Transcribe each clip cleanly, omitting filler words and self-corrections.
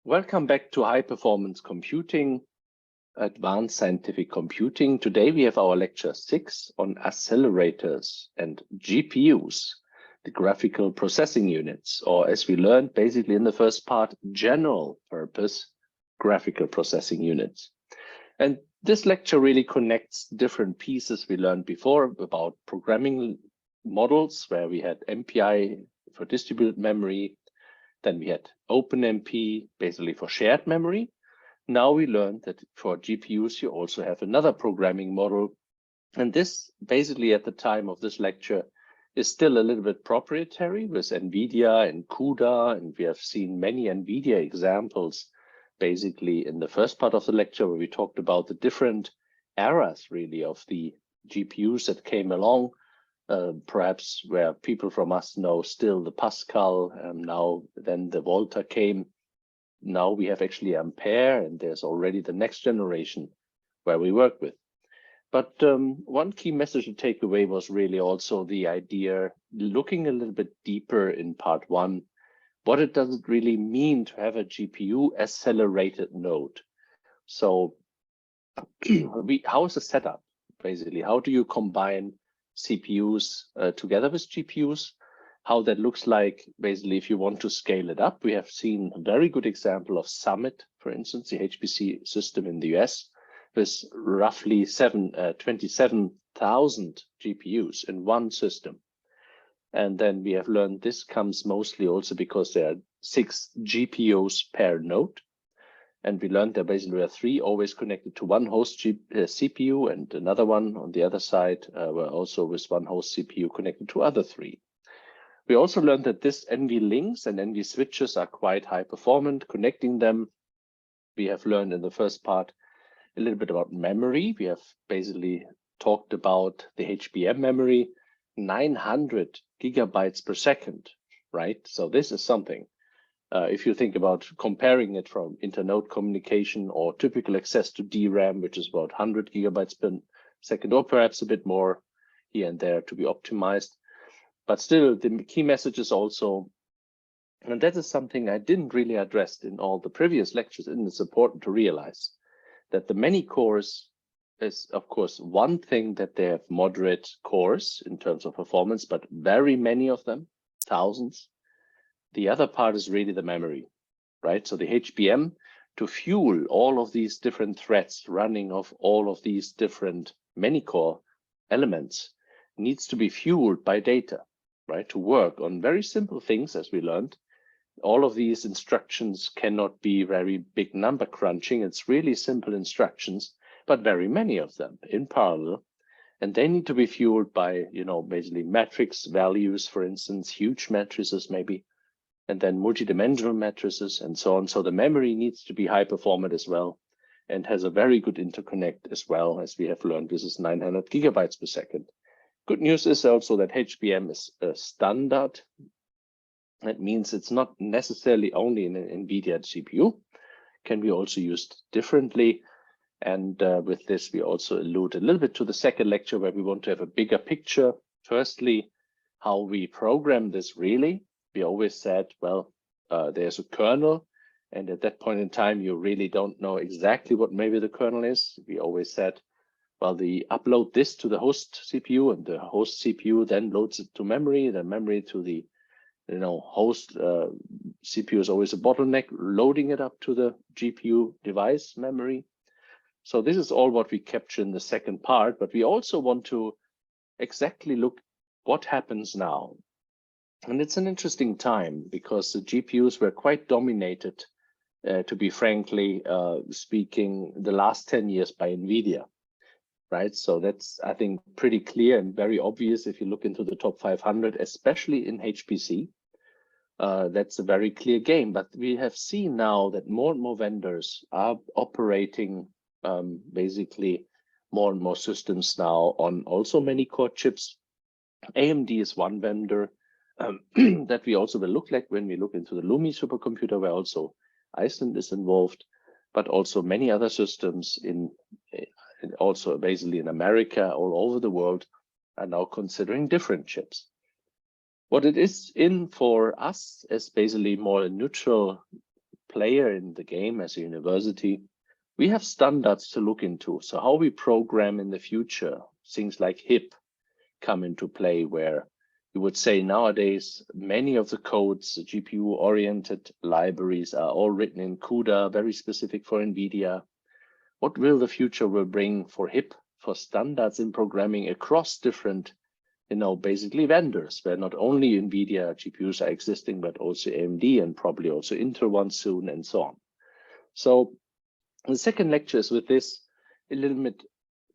Welcome back to High Performance Computing, Advanced Scientific Computing. Today we have our lecture 6 on accelerators and GPUs, the graphical processing units, or as we learned basically in the first part, general purpose graphical processing units. And this lecture really connects different pieces we learned before about programming models, where we had MPI for distributed memory. Then we had OpenMP, basically for shared memory. Now we learned that for GPUs, you also have another programming model. And this basically at the time of this lecture is still a little bit proprietary with NVIDIA and CUDA. And we have seen many NVIDIA examples basically in the first part of the lecture where we talked about the different eras really of the GPUs that came along. Perhaps where people from us know still the Pascal, now then the Volta came. Now we have actually Ampere, and there's already the next generation where we work with. But one key message to take away was really also the idea, looking a little bit deeper in part 1, what it does really mean to have a GPU accelerated node. So how is the setup, basically? How do you combine CPUs together with GPUs, how that looks like basically if you want to scale it up. We have seen a very good example of Summit, for instance, the HPC system in the US, with roughly 27,000 GPUs in one system. And then we have learned this comes mostly also because there are 6 GPUs per node. And we learned that basically there are 3 always connected to one host CPU, and another one on the other side were also with one host CPU connected to other 3. We also learned that this NV links and NV switches are quite high performant. Connecting them, we have learned in the first part a little bit about memory. We have basically talked about the HBM memory, 900 gigabytes per second, right? So this is something. If you think about comparing it from internode communication or typical access to DRAM, which is about 100 gigabytes per second, or perhaps a bit more here and there to be optimized. But still, the key message is also, and that is something I didn't really address in all the previous lectures, and it's important to realize that the many cores is, of course, one thing that they have moderate cores in terms of performance, but very many of them, thousands. The other part is really the memory, right? So the HBM, to fuel all of these different threads running of all of these different many core elements, needs to be fueled by data, right? To work on very simple things, as we learned. All of these instructions cannot be very big number crunching. It's really simple instructions, but very many of them in parallel. And they need to be fueled by, basically matrix values, for instance, huge matrices maybe, and then multidimensional matrices and so on. So the memory needs to be high performant as well and has a very good interconnect as well, as we have learned. This is 900 gigabytes per second. Good news is also that HBM is a standard. That means it's not necessarily only in an NVIDIA GPU, can be also used differently. And with this, we also allude a little bit to the second lecture where we want to have a bigger picture. Firstly, how we program this really. We always said, well, there's a kernel, and at that point in time, you really don't know exactly what maybe the kernel is. We always said, well, they upload this to the host CPU, and the host CPU then loads it to memory, the memory to the host CPU is always a bottleneck, loading it up to the GPU device memory. So this is all what we capture in the second part, but we also want to exactly look what happens now. And it's an interesting time because the GPUs were quite dominated, to be frankly speaking, the last 10 years by NVIDIA, right? So that's, I think, pretty clear and very obvious if you look into the top 500, especially in HPC. That's a very clear game. But we have seen now that more and more vendors are operating basically more and more systems now on also many core chips. AMD is one vendor. That we also will look like when we look into the Lumi supercomputer, where also Iceland is involved, but also many other systems also basically in America, all over the world, are now considering different chips. What it is in for us is basically more a neutral player in the game as a university, we have standards to look into. So how we program in the future, things like HIP come into play, where you would say nowadays many of the codes, the GPU-oriented libraries are all written in CUDA, very specific for NVIDIA. What will the future will bring for HIP, for standards in programming across different, basically vendors, where not only NVIDIA GPUs are existing, but also AMD and probably also Intel ones soon and so on. So the second lecture is with this a little bit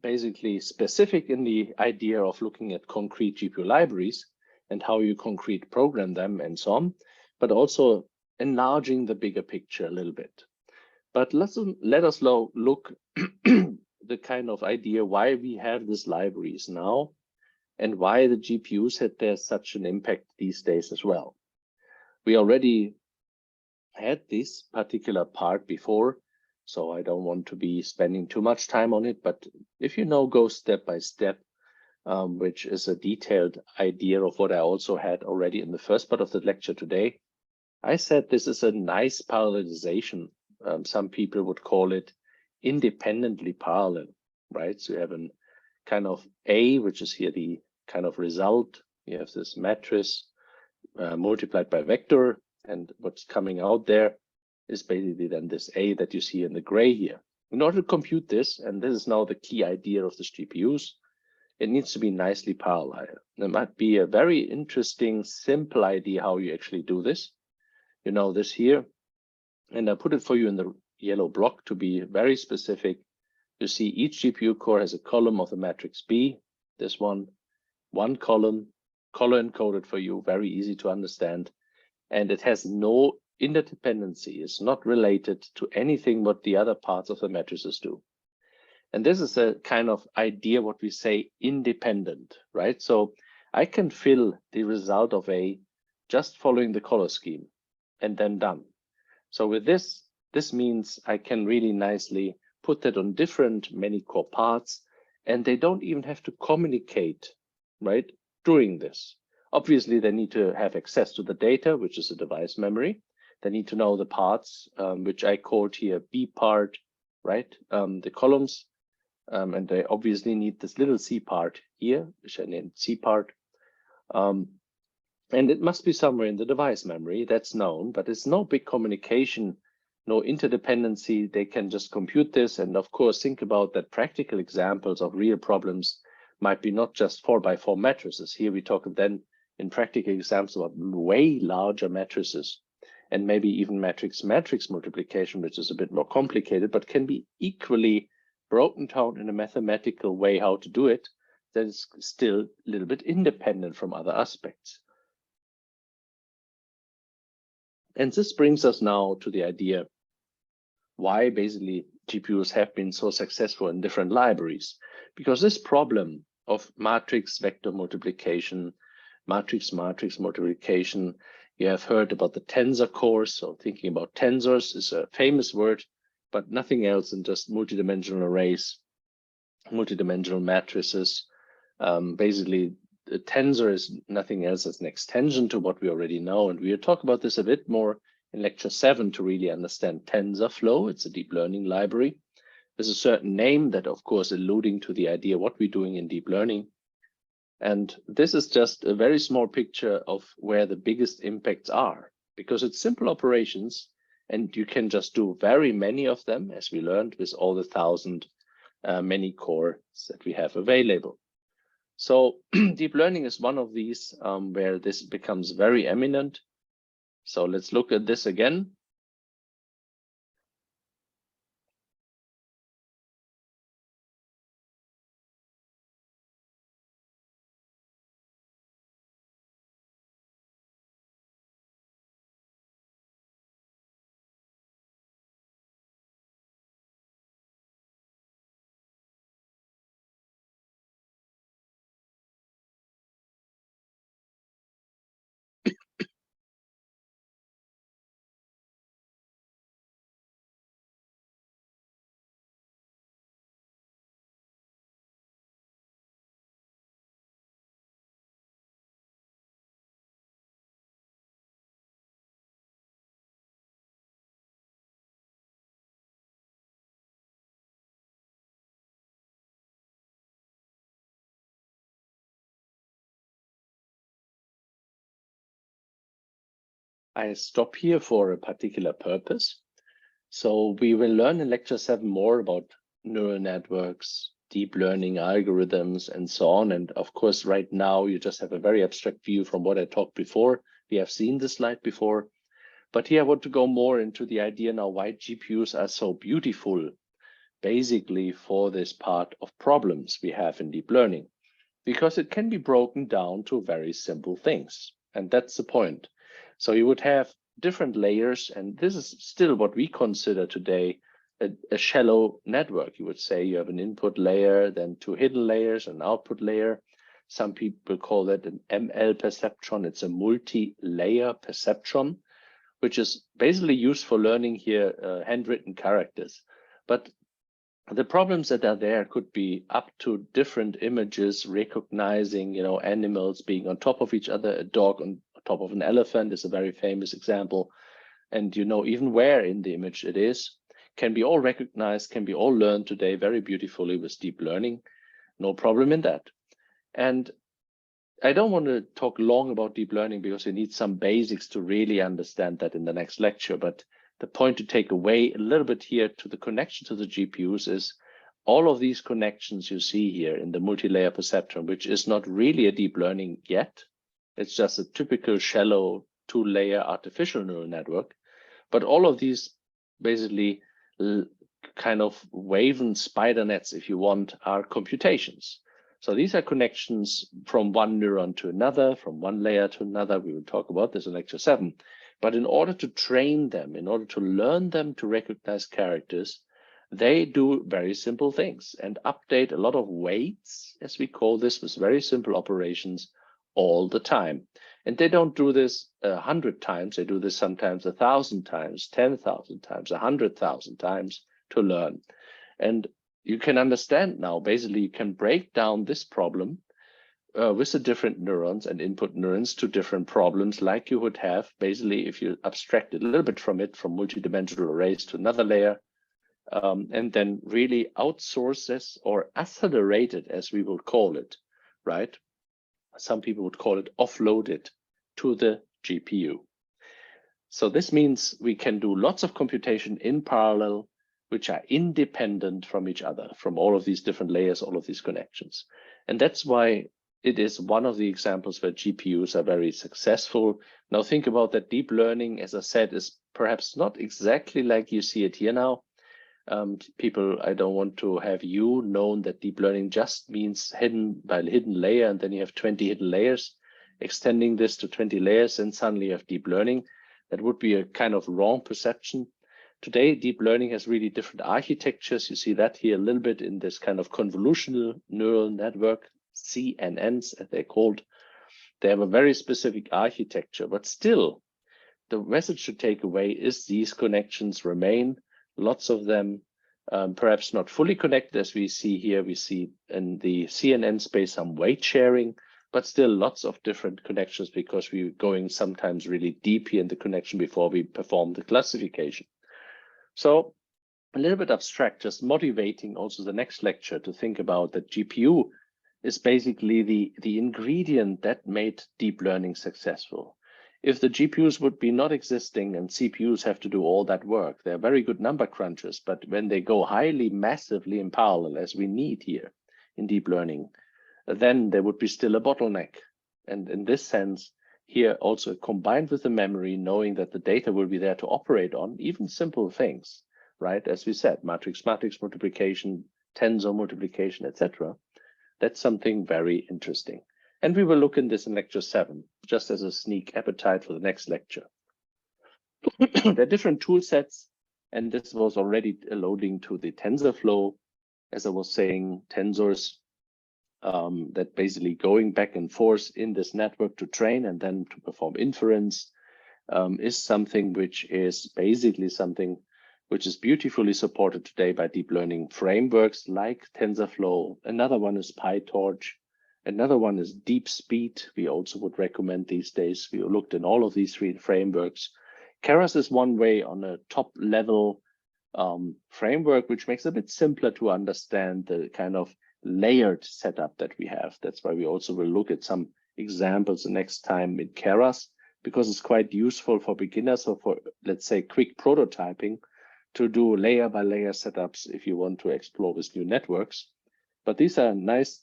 basically specific in the idea of looking at concrete GPU libraries and how you concrete program them and so on, but also enlarging the bigger picture a little bit. But let us look the kind of idea why we have these libraries now and why the GPUs had such an impact these days as well. We already had this particular part before, so I don't want to be spending too much time on it, but if you go step by step, which is a detailed idea of what I also had already in the first part of the lecture today, I said this is a nice parallelization. Some people would call it independently parallel, right? So you have a kind of A, which is here the kind of result. You have this matrix multiplied by vector, and what's coming out there is basically then this A that you see in the gray here. In order to compute this, and this is now the key idea of the GPUs, it needs to be nicely parallel. There might be a very interesting, simple idea how you actually do this. You know this here, and I put it for you in the yellow block to be very specific. You see each GPU core has a column of the matrix B, this one column, color encoded for you, very easy to understand, and it has no interdependency. It's not related to anything what the other parts of the matrices do. And this is a kind of idea what we say independent, right? So I can fill the result of A just following the color scheme and then done. So with this means I can really nicely put that on different many core parts, and they don't even have to communicate, right, during this. Obviously, they need to have access to the data, which is a device memory. They need to know the parts, which I called here B part, right, the columns. And they obviously need this little C part here, which I named C part. And it must be somewhere in the device memory, that's known, but it's no big communication, no interdependency. They can just compute this. And of course, think about that practical examples of real problems might be not just 4x4 matrices. Here we talk then in practical examples about way larger matrices, and maybe even matrix-matrix multiplication, which is a bit more complicated, but can be equally broken down in a mathematical way how to do it that is still a little bit independent from other aspects. And this brings us now to the idea why basically GPUs have been so successful in different libraries. Because this problem of matrix vector multiplication, matrix-matrix multiplication, you have heard about the tensor cores. So thinking about tensors is a famous word, but nothing else than just multidimensional arrays, multidimensional matrices. Basically, the tensor is nothing else as an extension to what we already know. And we'll talk about this a bit more in lecture 7 to really understand TensorFlow. It's a deep learning library. There's a certain name that, of course, alluding to the idea what we're doing in deep learning. And this is just a very small picture of where the biggest impacts are, because it's simple operations and you can just do very many of them, as we learned with all the 1,000 many cores that we have available. So deep learning is one of these where this becomes very eminent. So let's look at this again. I stop here for a particular purpose. So we will learn in lecture 7 more about neural networks, deep learning algorithms, and so on. And of course, right now, you just have a very abstract view from what I talked before. We have seen this slide before. But here I want to go more into the idea now why GPUs are so beautiful, basically for this part of problems we have in deep learning, because it can be broken down to very simple things. And that's the point. So you would have different layers, and this is still what we consider today a shallow network. You would say you have an input layer, then 2 hidden layers, an output layer. Some people call that an ML perceptron. It's a multi-layer perceptron, which is basically used for learning here handwritten characters. But the problems that are there could be up to different images recognizing, animals being on top of each other. A dog on top of an elephant is a very famous example. And even where in the image it is, can be all recognized, can be all learned today very beautifully with deep learning. No problem in that. And I don't want to talk long about deep learning because you need some basics to really understand that in the next lecture. But the point to take away a little bit here to the connection to the GPUs is all of these connections you see here in the multi-layer perceptron, which is not really a deep learning yet. It's just a typical shallow 2-layer artificial neural network. But all of these basically kind of woven spider nets, if you want, are computations. So these are connections from one neuron to another, from one layer to another. We will talk about this in lecture 7. But in order to train them, in order to learn them to recognize characters, they do very simple things and update a lot of weights, as we call this, with very simple operations all the time. And they don't do this 100 times. They do this sometimes 1,000 times, 10,000 times, 100,000 times to learn. And you can understand now, basically, you can break down this problem with the different neurons and input neurons to different problems like you would have, basically, if you abstract it a little bit from multidimensional arrays to another layer, and then really outsource this or accelerate it, as we will call it, right? Some people would call it offload it to the GPU. So this means we can do lots of computation in parallel, which are independent from each other, from all of these different layers, all of these connections. And that's why it is one of the examples where GPUs are very successful. Now think about that deep learning, as I said, is perhaps not exactly like you see it here now. People, I don't want to have you known that deep learning just means hidden layer, and then you have 20 hidden layers. Extending this to 20 layers, and suddenly you have deep learning. That would be a kind of wrong perception. Today, deep learning has really different architectures. You see that here a little bit in this kind of convolutional neural network, CNNs, as they're called. They have a very specific architecture, but still, the message to take away is these connections remain. Lots of them, perhaps not fully connected, as we see here. We see in the CNN space some weight sharing, but still lots of different connections because we're going sometimes really deep here in the connection before we perform the classification. So a little bit abstract, just motivating also the next lecture to think about that GPU is basically the ingredient that made deep learning successful. If the GPUs would be not existing and CPUs have to do all that work, they're very good number crunchers, but when they go highly massively in parallel, as we need here in deep learning, then there would be still a bottleneck. And in this sense, here also combined with the memory, knowing that the data will be there to operate on, even simple things, right? As we said, matrix-matrix multiplication, tensor multiplication, etc. That's something very interesting. And we will look in this in lecture 7, just as a sneak appetite for the next lecture. There are different tool sets, and this was already alluding to the TensorFlow. As I was saying, tensors that basically going back and forth in this network to train and then to perform inference is something which is basically something which is beautifully supported today by deep learning frameworks like TensorFlow. Another one is PyTorch. Another one is DeepSpeed. We also would recommend these days. We looked in all of these 3 frameworks. Keras is one way on a top level framework, which makes it a bit simpler to understand the kind of layered setup that we have. That's why we also will look at some examples the next time in Keras. because it's quite useful for beginners or for, let's say, quick prototyping to do layer by layer setups if you want to explore with new networks. But these are nice,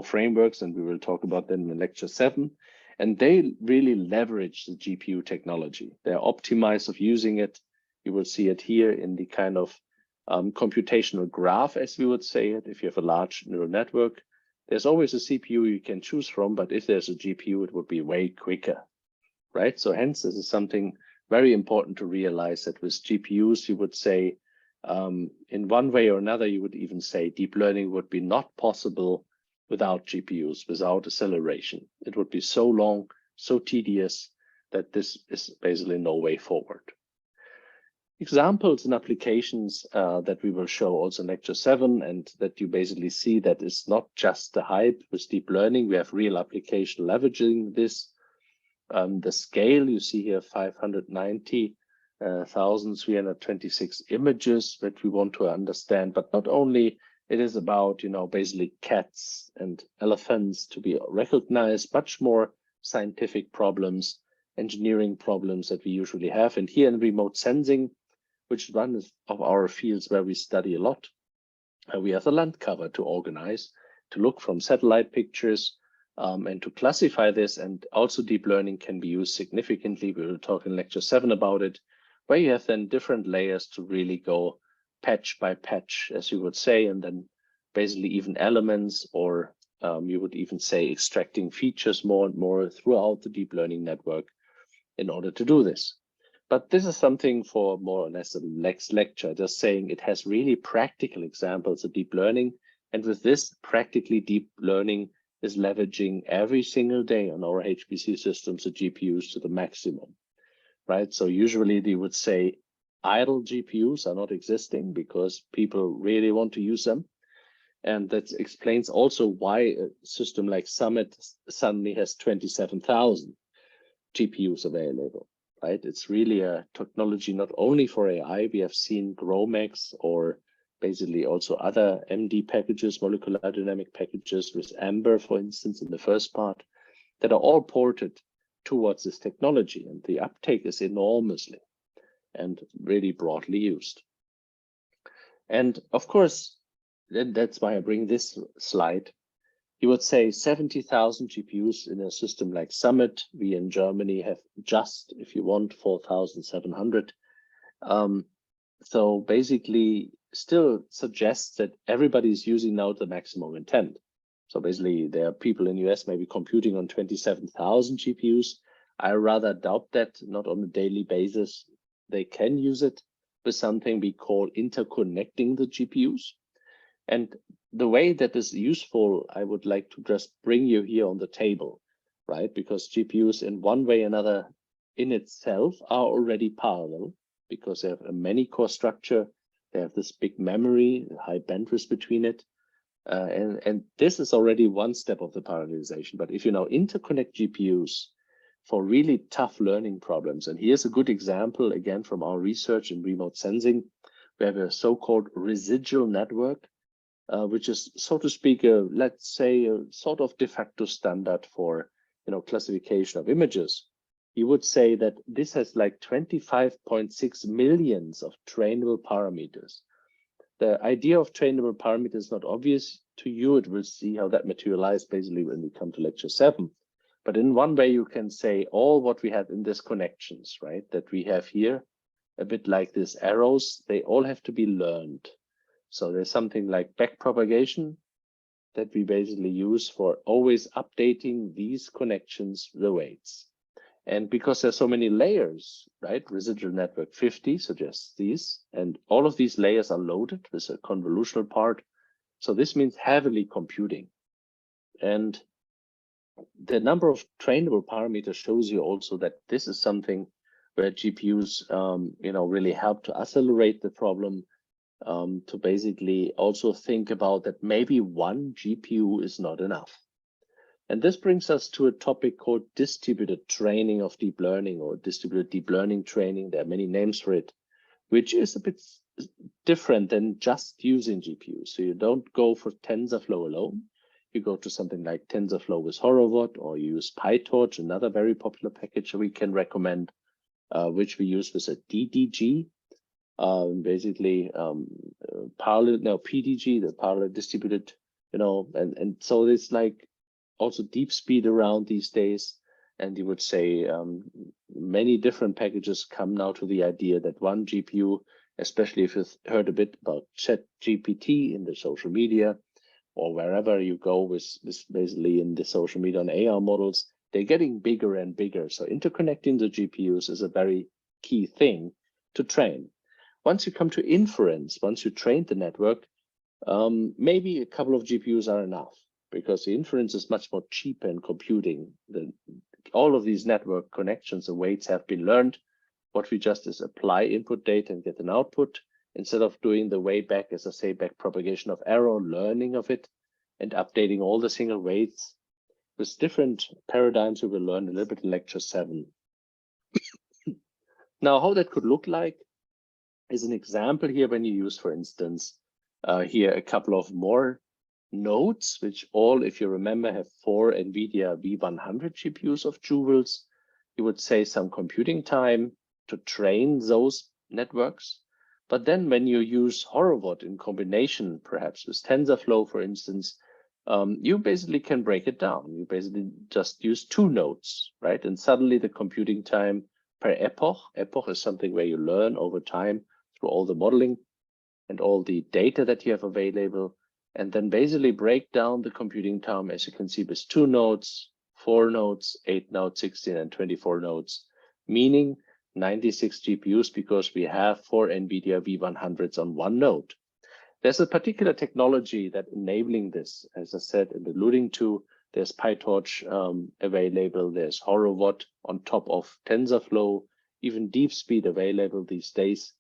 frameworks, and we will talk about them in lecture 7. And they really leverage the GPU technology. They're optimized of using it. You will see it here in the kind of computational graph, as we would say it. If you have a large neural network, there's always a CPU you can choose from, but if there's a GPU, it would be way quicker, right? So hence, this is something very important to realize, that with GPUs, you would say, in one way or another, you would even say deep learning would be not possible without GPUs, without acceleration. It would be so long, so tedious, that this is basically no way forward. Examples and applications that we will show also in lecture 7, and that you basically see that it's not just the hype with deep learning. We have real application leveraging this. The scale you see here, 590,326 images that we want to understand, but not only it is about, basically cats and elephants to be recognized, much more scientific problems, engineering problems that we usually have. And here in remote sensing, which is one of our fields where we study a lot, we have the land cover to organize, to look from satellite pictures, and to classify this. And also deep learning can be used significantly. We will talk in lecture 7 about it, where you have then different layers to really go patch by patch, as you would say, and then basically even elements, or you would even say extracting features more and more throughout the deep learning network in order to do this. But this is something for more or less the next lecture, just saying it has really practical examples of deep learning. And with this, practically deep learning is leveraging every single day on our HPC systems, the GPUs to the maximum, right? So usually they would say idle GPUs are not existing because people really want to use them. And that explains also why a system like Summit suddenly has 27,000 GPUs available, right? It's really a technology not only for AI. We have seen GROMACS, or basically also other MD packages, molecular dynamic packages with Amber, for instance, in the first part, that are all ported towards this technology. And the uptake is enormously and really broadly used. And of course, that's why I bring this slide. You would say 70,000 GPUs in a system like Summit. We in Germany have just, if you want, 4,700. So basically still suggests that everybody's using now the maximum intent. So basically there are people in the US maybe computing on 27,000 GPUs. I rather doubt that, not on a daily basis. They can use it with something we call interconnecting the GPUs. And the way that is useful, I would like to just bring you here on the table, right? Because GPUs in one way or another in itself are already parallel, because they have a many core structure. They have this big memory, high bandwidth between it. And this is already one step of the parallelization. But if you now interconnect GPUs for really tough learning problems, and here's a good example, again, from our research in remote sensing, we have a so-called residual network, which is, so to speak, let's say a sort of de facto standard for classification of images. You would say that this has like 25.6 millions of trainable parameters. The idea of trainable parameters is not obvious to you. It will see how that materializes basically when we come to lecture 7. But in one way, you can say all what we have in these connections, right, that we have here, a bit like these arrows, they all have to be learned. So there's something like backpropagation that we basically use for always updating these connections, the weights. And because there's so many layers, right, residual network 50 suggests these, and all of these layers are loaded with a convolutional part. So this means heavily computing. And the number of trainable parameters shows you also that this is something where GPUs, really help to accelerate the problem, to basically also think about that maybe one GPU is not enough. And this brings us to a topic called distributed training of deep learning, or distributed deep learning training. There are many names for it, which is a bit different than just using GPUs. So you don't go for TensorFlow alone. you go to something like TensorFlow with Horovod, or you use PyTorch, another very popular package we can recommend, which we use with a DDG, basically parallel, no, PDG, the parallel distributed, and so it's like also deep speed around these days. And you would say many different packages come now to the idea that one GPU, especially if you've heard a bit about ChatGPT in the social media, or wherever you go with this, basically in the social media and AR models, they're getting bigger and bigger. So interconnecting the GPUs is a very key thing to train. Once you come to inference, once you train the network, maybe a couple of GPUs are enough, because the inference is much more cheaper in computing. All of these network connections and weights have been learned. What we just is apply input data and get an output, instead of doing the way back, as I say, back propagation of error, learning of it, and updating all the single weights. With different paradigms, we will learn a little bit in lecture 7. Now, how that could look like is an example here when you use, for instance, here a couple of more nodes, which all, if you remember, have 4 NVIDIA V100 GPUs of joules. You would say some computing time to train those networks. But then when you use Horovod in combination, perhaps with TensorFlow, for instance, you basically can break it down. You basically just use 2 nodes, right? And suddenly the computing time per epoch is something where you learn over time through all the modeling and all the data that you have available, and then basically break down the computing time, as you can see, with 2 nodes, 4 nodes, 8 nodes, 16 and 24 nodes, meaning 96 GPUs, because we have 4 NVIDIA V100s on 1 node. There's a particular technology that enabling this, as I said, and alluding to, there's PyTorch available, there's Horovod on top of TensorFlow, even deep speed available these days.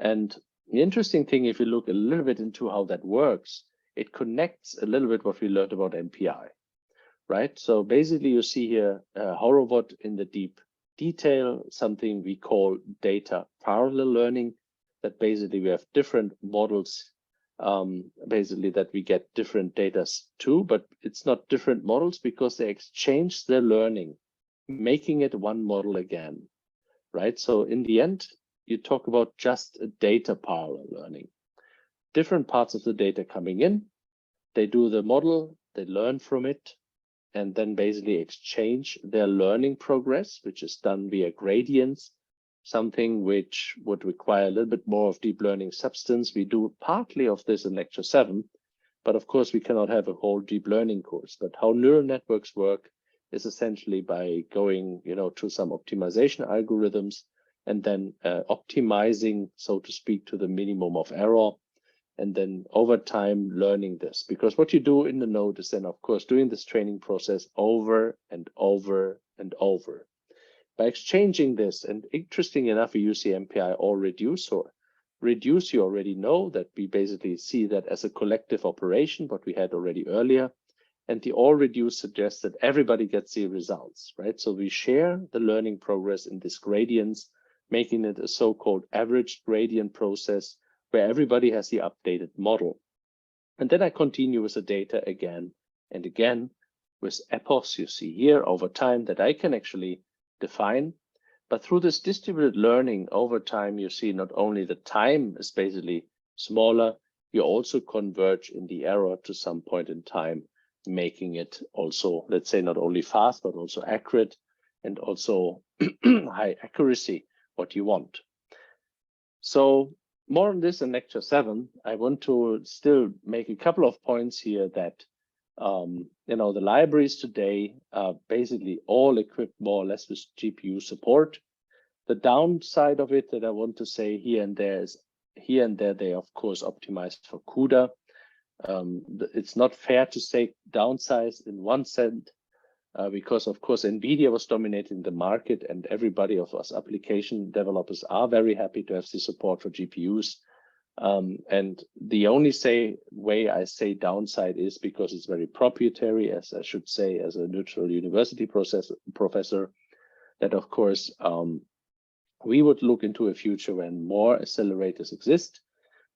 And the interesting thing, if you look a little bit into how that works, it connects a little bit what we learned about MPI, right? So basically you see here Horovod in the deep detail, something we call data parallel learning, that basically we have different models, basically that we get different data to, but it's not different models because they exchange their learning, making it one model again, right? So in the end, you talk about just a data parallel learning. Different parts of the data coming in, they do the model, they learn from it, and then basically exchange their learning progress, which is done via gradients, something which would require a little bit more of deep learning substance. We do partly of this in lecture 7, but of course we cannot have a whole deep learning course. But how neural networks work is essentially by going, to some optimization algorithms, and then optimizing, so to speak, to the minimum of error, and then over time learning this. Because what you do in the node is then, of course, doing this training process over and over and over. By exchanging this, and interesting enough, we use the MPI or reducer. Reduce, you already know that we basically see that as a collective operation, what we had already earlier. And the all reduce suggests that everybody gets the results, right? So we share the learning progress in these gradients, making it a so-called average gradient process where everybody has the updated model. And then I continue with the data again and again with epochs you see here over time that I can actually define. But through this distributed learning over time, you see not only the time is basically smaller, you also converge in the error to some point in time, making it also, let's say, not only fast, but also accurate and also high accuracy, what you want. So more on this in lecture 7. I want to still make a couple of points here that, the libraries today are basically all equipped more or less with GPU support. The downside of it that I want to say here and there is, here and there, they of course optimized for CUDA. It's not fair to say downsize in one sense, because of course NVIDIA was dominating the market, and everybody of us application developers are very happy to have the support for GPUs. And the only way I say downside is because it's very proprietary, as I should say, as a neutral university professor, that of course we would look into a future when more accelerators exist,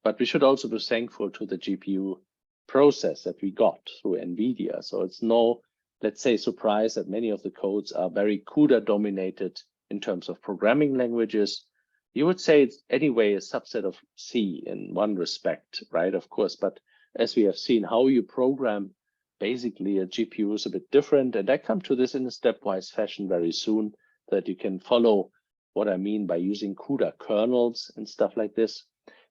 but we should also be thankful to the GPU process that we got through NVIDIA. So it's no, let's say, surprise that many of the codes are very CUDA dominated in terms of programming languages. You would say it's anyway a subset of C in one respect, right? Of course, but as we have seen, how you program basically a GPU is a bit different. And I come to this in a stepwise fashion very soon, that you can follow what I mean by using CUDA kernels and stuff like this.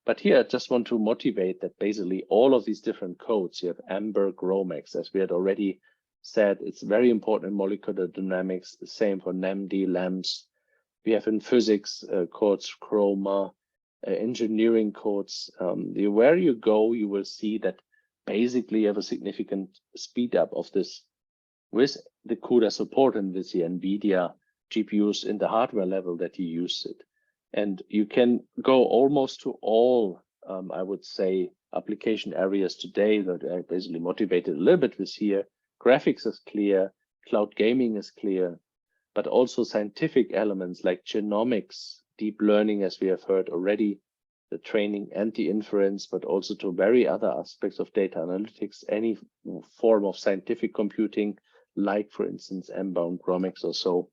But here I just want to motivate that basically all of these different codes, you have Amber, GROMACS, as we had already said, it's very important in molecular dynamics, the same for NAMD, LAMPS. We have in physics codes, CHROMA, engineering codes. Where you go, you will see that basically you have a significant speed up of this with the CUDA support and with the NVIDIA GPUs in the hardware level that you use it. And you can go almost to all, I would say, application areas today that are basically motivated a little bit with here. Graphics is clear, cloud gaming is clear, but also scientific elements like genomics, deep learning, as we have heard already, the training and the inference, but also to very other aspects of data analytics, any form of scientific computing, like, for instance, M-bound GROMACS or so.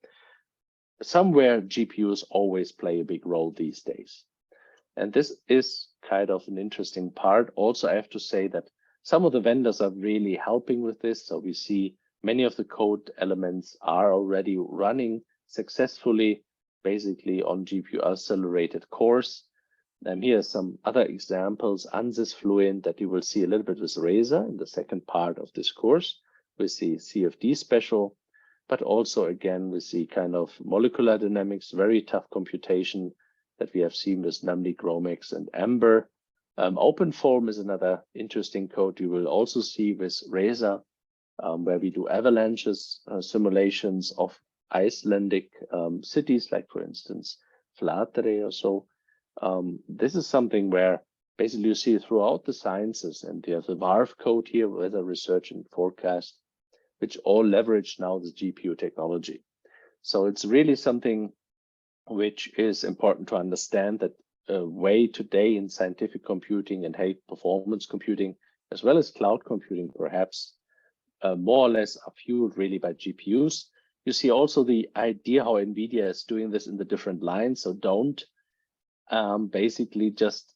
Somewhere GPUs always play a big role these days. And this is kind of an interesting part. Also, I have to say that some of the vendors are really helping with this. So we see many of the code elements are already running successfully, basically on GPU accelerated cores. And here are some other examples. ANSYS Fluent that you will see a little bit with Razor in the second part of this course. We see CFD special, but also again, we see kind of molecular dynamics, very tough computation that we have seen with NAMD, GROMACS, and Amber. OpenForm is another interesting code you will also see with Razor, where we do avalanches, simulations of Icelandic cities, like for instance, Flatey or so. This is something where basically you see throughout the sciences, and you have the VARF code here, weather research and forecast, which all leverage now the GPU technology. So it's really something which is important to understand, that way today in scientific computing and high performance computing, as well as cloud computing, perhaps more or less are fueled really by GPUs. You see also the idea how NVIDIA is doing this in the different lines. So don't basically just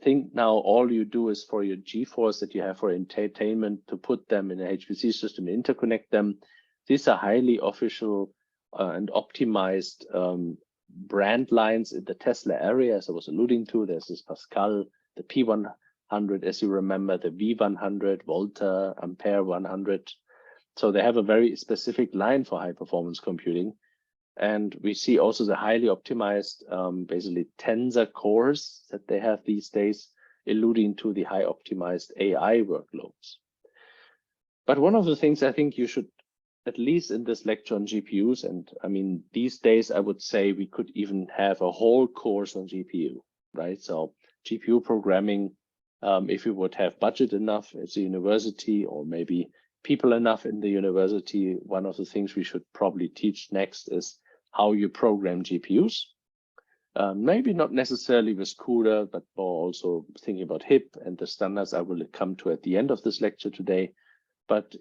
think now all you do is for your GeForce that you have for entertainment to put them in an HPC system, interconnect them. These are highly official and optimized brand lines in the Tesla area, as I was alluding to. There's this Pascal, the P100, as you remember, the V100, Volta, Ampere 100. So they have a very specific line for high performance computing. And we see also the highly optimized, basically tensor cores that they have these days, alluding to the high optimized AI workloads. But one of the things I think you should, at least in this lecture on GPUs, and I mean, these days, I would say we could even have a whole course on GPU, right? So GPU programming, if you would have budget enough at the university, or maybe people enough in the university, one of the things we should probably teach next is how you program GPUs. Maybe not necessarily with CUDA, but more also thinking about HIP and the standards I will come to at the end of this lecture today. But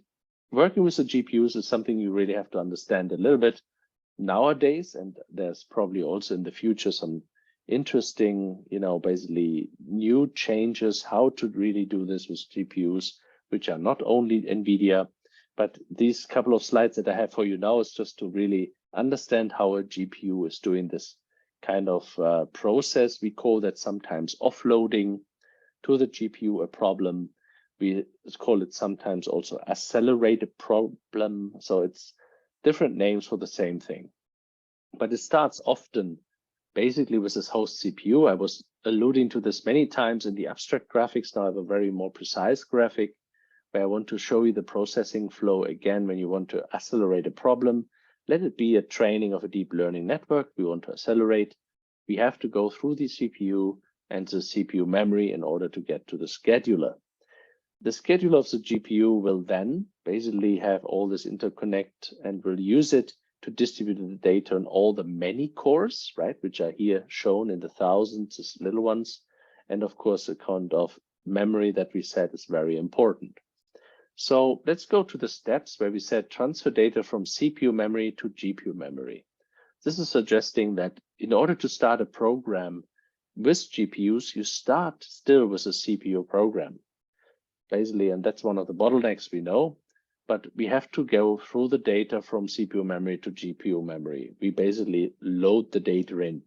working with the GPUs is something you really have to understand a little bit nowadays, and there's probably also in the future some interesting, basically new changes how to really do this with GPUs, which are not only NVIDIA, but these couple of slides that I have for you now is just to really understand how a GPU is doing this kind of process. We call that sometimes offloading to the GPU a problem. We call it sometimes also accelerated problem. So it's different names for the same thing. But it starts often basically with this host CPU. I was alluding to this many times in the abstract graphics. Now I have a very more precise graphic where I want to show you the processing flow again when you want to accelerate a problem. Let it be a training of a deep learning network we want to accelerate. We have to go through the CPU and the CPU memory in order to get to the scheduler. The scheduler of the GPU will then basically have all this interconnect and will use it to distribute the data on all the many cores, right, which are here shown in the thousands, little ones, and of course a kind of memory that we said is very important. So let's go to the steps where we said transfer data from CPU memory to GPU memory. This is suggesting that in order to start a program with GPUs, you start still with a CPU program, basically, and that's one of the bottlenecks we know, but we have to go through the data from CPU memory to GPU memory. We basically load the data in.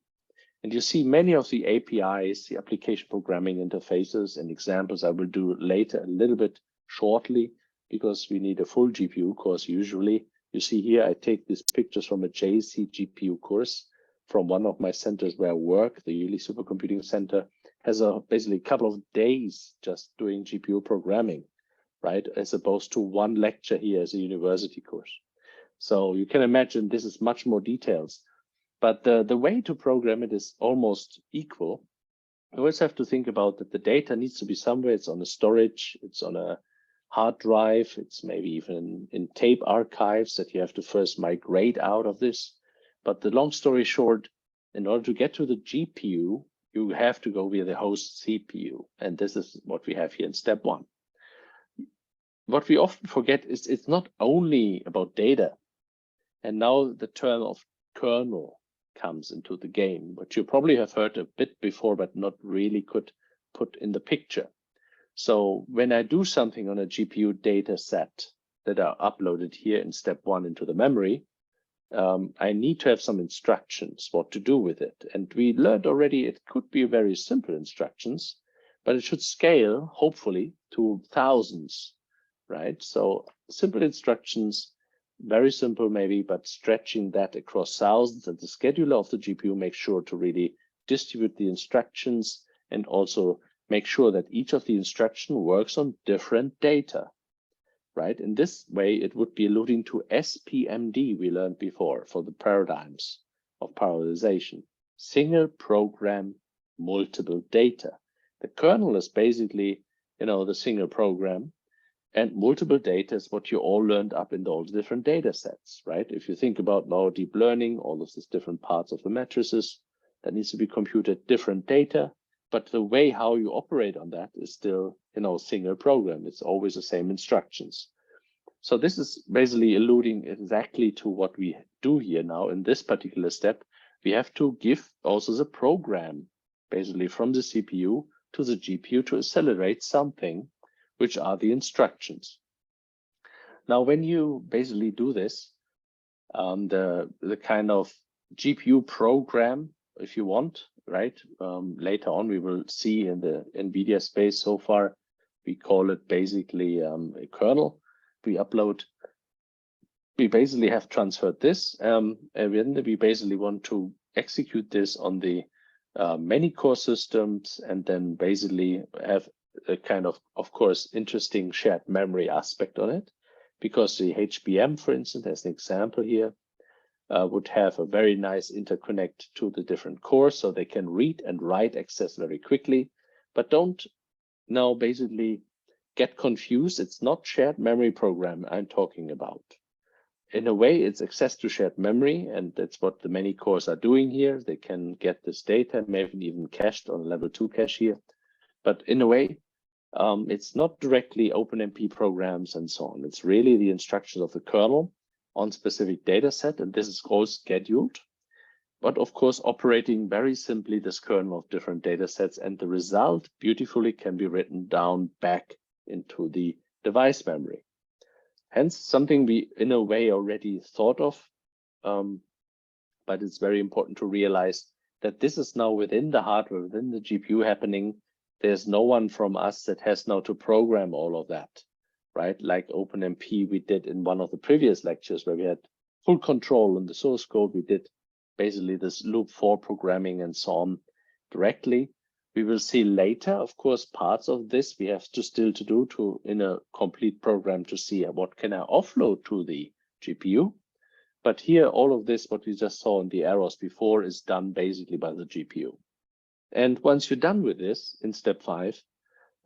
And you see many of the APIs, the application programming interfaces and examples I will do later a little bit shortly, because we need a full GPU course usually. You see here, I take these pictures from a JC GPU course from one of my centers where I work, the Yearly Supercomputing Center, has basically a couple of days just doing GPU programming, right? As opposed to one lecture here as a university course. So you can imagine this is much more details, but the way to program it is almost equal. You always have to think about that the data needs to be somewhere. It's on a storage, it's on a hard drive, it's maybe even in tape archives that you have to first migrate out of this. But the long story short, in order to get to the GPU, you have to go via the host CPU. And this is what we have here in step one. What we often forget is it's not only about data. And now the term of kernel comes into the game, which you probably have heard a bit before, but not really could put in the picture. So when I do something on a GPU data set that are uploaded here in step one into the memory, I need to have some instructions what to do with it. And we learned already it could be very simple instructions, but it should scale, hopefully, to thousands, right? So simple instructions, very simple maybe, but stretching that across thousands, and the scheduler of the GPU makes sure to really distribute the instructions and also make sure that each of the instruction works on different data, right? In this way, it would be alluding to SPMD we learned before for the paradigms of parallelization. Single program, multiple data. The kernel is basically, the single program, and multiple data is what you all learned up in all the different data sets, right? If you think about now deep learning, all of these different parts of the matrices that needs to be computed, different data, but the way how you operate on that is still, single program. It's always the same instructions. So this is basically alluding exactly to what we do here now in this particular step. We have to give also the program basically from the CPU to the GPU to accelerate something, which are the instructions. Now, when you basically do this, the kind of GPU program, if you want, right? Later on, we will see in the NVIDIA space so far, we call it basically a kernel. We basically have transferred this, and then we basically want to execute this on the many core systems, and then basically have a kind of course, interesting shared memory aspect on it, because the HBM, for instance, as an example here, would have a very nice interconnect to the different cores, so they can read and write access very quickly. But don't now basically get confused. It's not shared memory program I'm talking about. In a way, it's access to shared memory, and that's what the many cores are doing here. They can get this data, maybe even cached on level 2 cache here. But in a way, it's not directly OpenMP programs and so on. It's really the instructions of the kernel on specific data set, and this is all scheduled. But of course, operating very simply this kernel of different data sets, and the result beautifully can be written down back into the device memory. Hence, something we in a way already thought of, but it's very important to realize that this is now within the hardware, within the GPU happening. There's no one from us that has now to program all of that, right? Like OpenMP we did in one of the previous lectures where we had full control on the source code. We did basically this loop for programming and so on directly. We will see later, of course, parts of this we have to still to do to in a complete program to see what can I offload to the GPU. But here, all of this, what we just saw in the arrows before, is done basically by the GPU. And once you're done with this in step 5,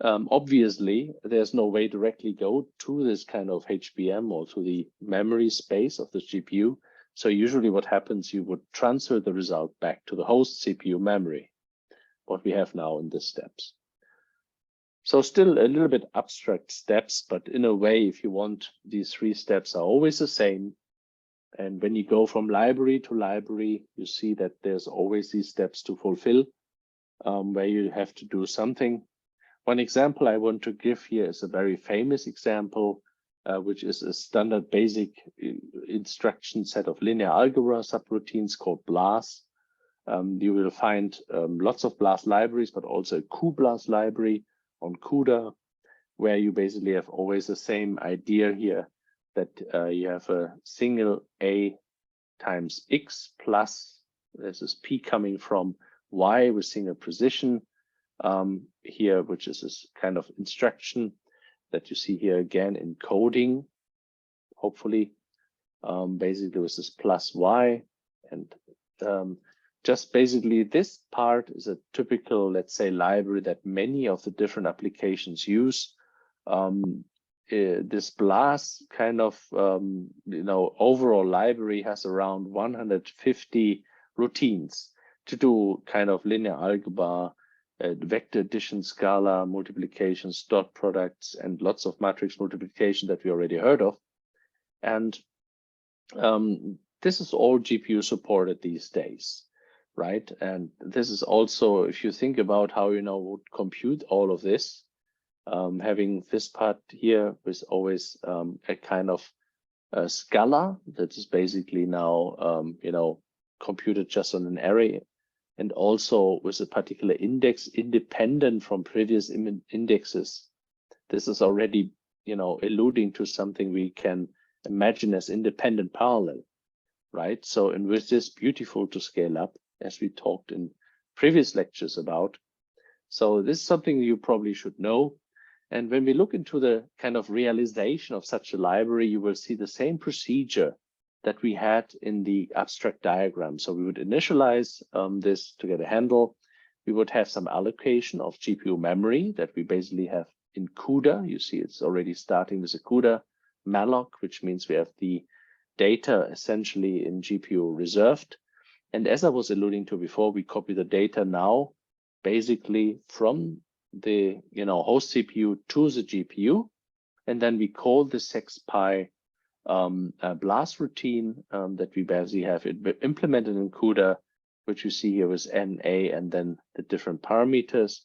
obviously, there's no way directly go to this kind of HBM or to the memory space of the GPU. So usually what happens, you would transfer the result back to the host CPU memory, what we have now in these steps. So still a little bit abstract steps, but in a way, if you want, these 3 steps are always the same. And when you go from library to library, you see that there's always these steps to fulfill, where you have to do something. One example I want to give here is a very famous example, which is a standard basic instruction set of linear algebra subroutines called BLAS. You will find lots of BLAS libraries, but also a QBLAS library on CUDA, where you basically have always the same idea here, that you have a single A times X plus, this is P coming from Y with single precision here, which is this kind of instruction that you see here again in coding, hopefully, basically with this plus Y. And just basically this part is a typical, let's say, library that many of the different applications use. This BLAS kind of, overall library has around 150 routines to do kind of linear algebra, vector addition, scalar multiplications, dot products, and lots of matrix multiplication that we already heard of. And this is all GPU supported these days, right? And this is also, if you think about how would compute all of this, having this part here with always a kind of scalar that is basically now computed just on an array, and also with a particular index independent from previous indexes. This is already alluding to something we can imagine as independent parallel, right? So, and with this, beautiful to scale up, as we talked in previous lectures about. So this is something you probably should know. And when we look into the kind of realization of such a library, you will see the same procedure that we had in the abstract diagram. So we would initialize this to get a handle. We would have some allocation of GPU memory that we basically have in CUDA. You see it's already starting with a CUDA malloc, which means we have the data essentially in GPU reserved. And as I was alluding to before, we copy the data now basically from the host CPU to the GPU, and then we call the sexpy BLAS routine that we basically have implemented in CUDA, which you see here with NA and then the different parameters.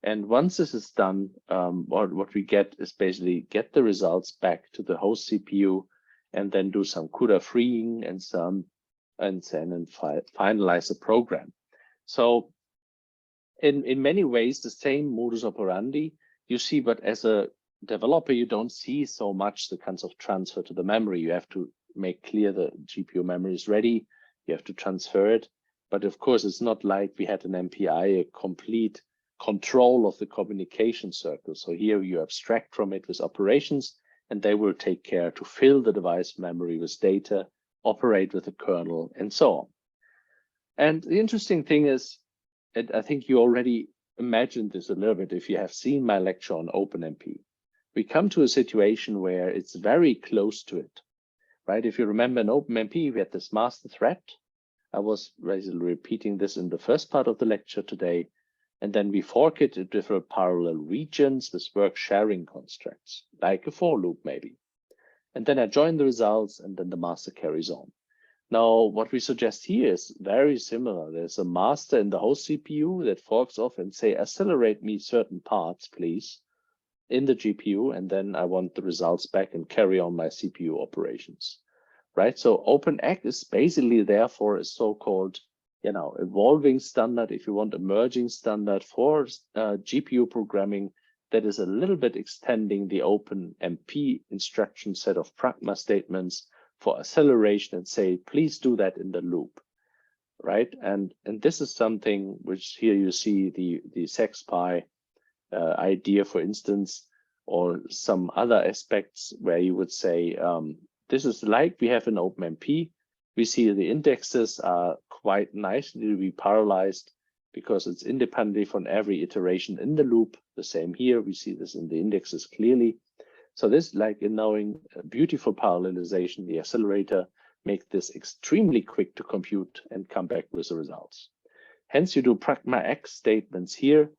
And once this is done, what we get is basically get the results back to the host CPU, and then do some CUDA freeing and finalize the program. So in many ways, the same modus operandi you see, but as a developer, you don't see so much the kinds of transfer to the memory. You have to make clear the GPU memory is ready. You have to transfer it. But of course, it's not like we had an MPI, a complete control of the communication circle. So here you abstract from it with operations, and they will take care to fill the device memory with data, operate with the kernel, and so on. And the interesting thing is, and I think you already imagined this a little bit if you have seen my lecture on OpenMP. We come to a situation where it's very close to it, right? If you remember in OpenMP, we had this master thread. I was basically repeating this in the first part of the lecture today. And then we fork it into different parallel regions with work sharing constructs, like a for loop maybe. And then I join the results, and then the master carries on. Now, what we suggest here is very similar. There's a master in the host CPU that forks off and say, accelerate me certain parts, please, in the GPU, and then I want the results back and carry on my CPU operations, right? So OpenAccelerate is basically therefore a so-called, evolving standard, if you want, emerging standard for GPU programming that is a little bit extending the OpenMP instruction set of pragma statements for acceleration and say, please do that in the loop, right? And this is something which here you see the sexpy idea, for instance, or some other aspects where you would say, this is like we have in OpenMP. We see the indexes are quite nicely to be parallelized because it's independently from every iteration in the loop. The same here, we see this in the indexes clearly. So this, like in knowing a beautiful parallelization, the accelerator make this extremely quick to compute and come back with the results. Hence, you do pragma X statements here.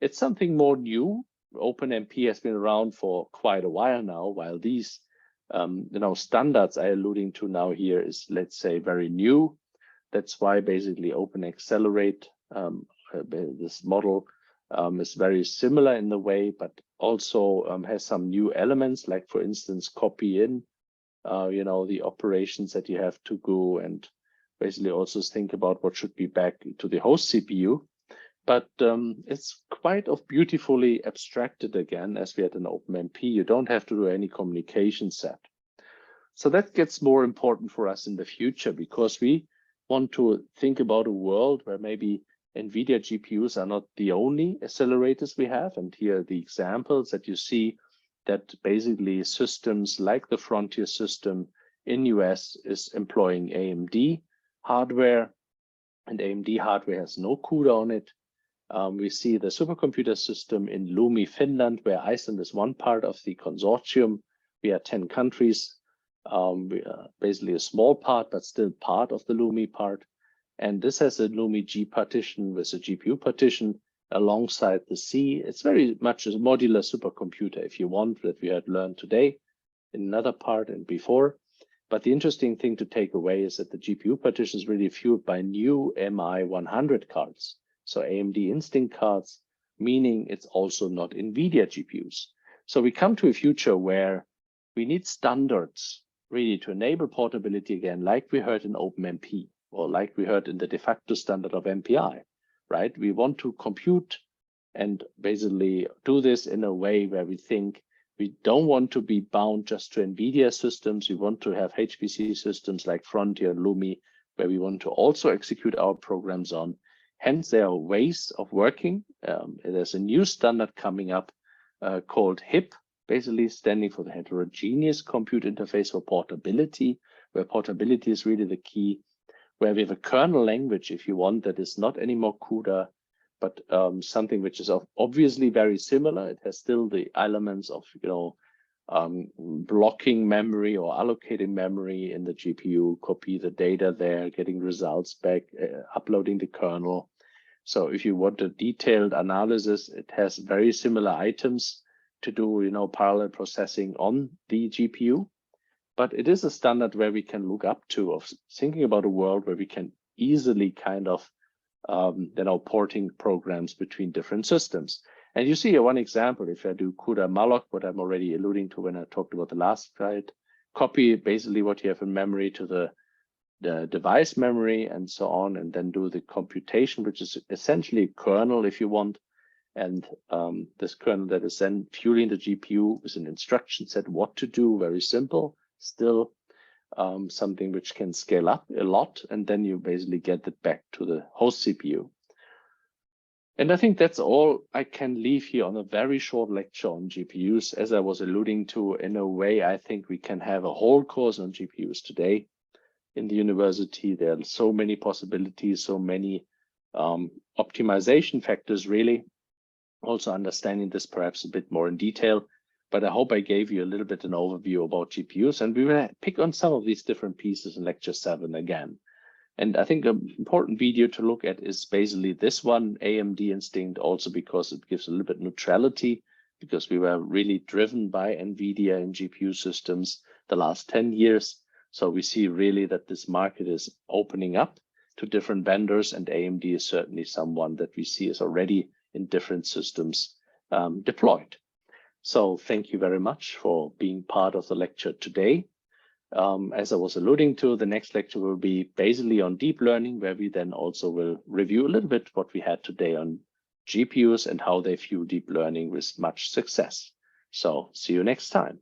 It's something more new OpenMP has been around for quite a while now, while these standards I'm alluding to now here is, let's say, very new. That's why basically OpenAccelerate, this model is very similar in the way, but also has some new elements, like for instance, copy in, the operations that you have to go and basically also think about what should be back to the host CPU. But it's quite beautifully abstracted again, as we had in OpenMP. You don't have to do any communication set. So that gets more important for us in the future, because we want to think about a world where maybe NVIDIA GPUs are not the only accelerators we have. And here are the examples that you see, that basically systems like the Frontier system in US is employing AMD hardware, and AMD hardware has no CUDA on it. We see the supercomputer system in Lumi, Finland, where Iceland is one part of the consortium. We are 10 countries, basically a small part, but still part of the Lumi part. And this has a Lumi G partition with a GPU partition alongside the C. It's very much a modular supercomputer, if you want, that we had learned today in another part and before. But the interesting thing to take away is that the GPU partition is really fueled by new MI100 cards. So AMD Instinct cards, meaning it's also not NVIDIA GPUs. So we come to a future where we need standards really to enable portability again, like we heard in OpenMP, or like we heard in the de facto standard of MPI, right? We want to compute and basically do this in a way where we think we don't want to be bound just to NVIDIA systems. We want to have HPC systems like Frontier, Lumi, where we want to also execute our programs on. Hence, there are ways of working. There's a new standard coming up called HIP, basically standing for the Heterogeneous Compute Interface for Portability, where portability is really the key, where we have a kernel language, if you want, that is not anymore CUDA, but something which is obviously very similar. It has still the elements of, blocking memory or allocating memory in the GPU, copy the data there, getting results back, uploading the kernel. So if you want a detailed analysis, it has very similar items to do, parallel processing on the GPU. But it is a standard where we can look up to, of thinking about a world where we can easily kind of, porting programs between different systems. And you see here one example. If I do CUDA malloc, what I'm already alluding to when I talked about the last slide, copy basically what you have in memory to the device memory and so on, and then do the computation, which is essentially a kernel, if you want. And this kernel that is then fueling the GPU with an instruction set what to do, very simple, still something which can scale up a lot, and then you basically get it back to the host CPU. And I think that's all I can leave here on a very short lecture on GPUs. As I was alluding to, in a way, I think we can have a whole course on GPUs today in the university. There are so many possibilities, so many optimization factors, really. Also understanding this perhaps a bit more in detail. But I hope I gave you a little bit an overview about GPUs, and we will pick on some of these different pieces in lecture 7 again. And I think an important video to look at is basically this one, AMD Instinct, also because it gives a little bit neutrality, because we were really driven by NVIDIA in GPU systems the last 10 years. So we see really that this market is opening up to different vendors, and AMD is certainly someone that we see is already in different systems deployed. So thank you very much for being part of the lecture today. As I was alluding to, the next lecture will be basically on deep learning, where we then also will review a little bit what we had today on GPUs and how they fuel deep learning with much success. So see you next time.